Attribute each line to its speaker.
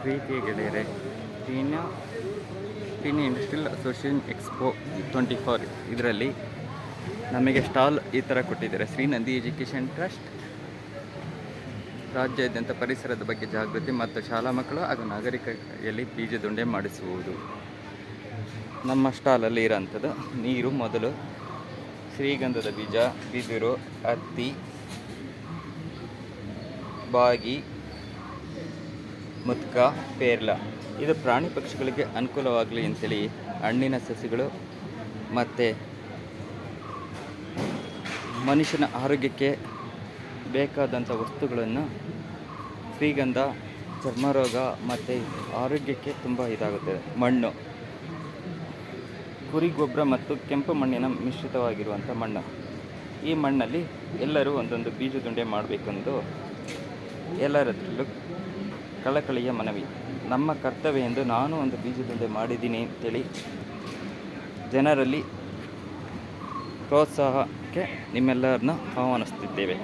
Speaker 1: ಪ್ರೀತಿಯ ಗೆಳೆಯರೆ, Peenya Peenya industrial association expo 24 ಇದರಲ್ಲಿ ನಮಗೆ ಸ್ಟಾಲ್ ಈ ಥರ ಕೊಟ್ಟಿದ್ದಾರೆ. ಶ್ರೀ ನಂದಿ ಎಜುಕೇಷನ್ ಟ್ರಸ್ಟ್ ರಾಜ್ಯಾದ್ಯಂತ ಪರಿಸರದ ಬಗ್ಗೆ ಜಾಗೃತಿ ಮತ್ತು ಶಾಲಾ ಮಕ್ಕಳು ಹಾಗೂ ನಾಗರಿಕರಲ್ಲಿ ಬೀಜದುಂಡೆ ಮಾಡಿಸುವುದು. ನಮ್ಮ ಸ್ಟಾಲಲ್ಲಿ ಇರೋಂಥದ್ದು ನೀರು ಮೊದಲು ಶ್ರೀಗಂಧದ ಬೀಜ, ಬಿದಿರು, ಹತ್ತಿ, ಬಾಗಿ, ಮುತ್ಕ, ಪೇರ್ಲ ಇದು ಪ್ರಾಣಿ ಪಕ್ಷಿಗಳಿಗೆ ಅನುಕೂಲವಾಗಲಿ ಅಂತೇಳಿ ಹಣ್ಣಿನ ಸಸಿಗಳು ಮತ್ತು ಮನುಷ್ಯನ ಆರೋಗ್ಯಕ್ಕೆ ಬೇಕಾದಂಥ ವಸ್ತುಗಳನ್ನು ಶ್ರೀಗಂಧ ಚರ್ಮರೋಗ ಮತ್ತು ಆರೋಗ್ಯಕ್ಕೆ ತುಂಬ ಇದಾಗುತ್ತದೆ. ಮಣ್ಣು ಕುರಿ ಗೊಬ್ಬರ ಮತ್ತು ಕೆಂಪು ಮಣ್ಣಿನ ಮಿಶ್ರಿತವಾಗಿರುವಂಥ ಮಣ್ಣು. ಈ ಮಣ್ಣಲ್ಲಿ ಎಲ್ಲರೂ ಒಂದೊಂದು ಬೀಜದುಂಡೆ ಮಾಡಬೇಕೆಂದು ಎಲ್ಲರಲ್ಲೂ ಕಳಕಳಿಯ ಮನವಿ. ನಮ್ಮ ಕರ್ತವ್ಯ ಎಂದು ನಾನು ಒಂದು ಬೀಜದುಂಡೆ ಮಾಡಿದ್ದೀನಿ ಅಂತೇಳಿ ಜನರಲ್ಲಿ ಪ್ರೋತ್ಸಾಹಕ್ಕೆ ನಿಮ್ಮೆಲ್ಲರನ್ನ ಆಹ್ವಾನಿಸ್ತಿದ್ದೇವೆ.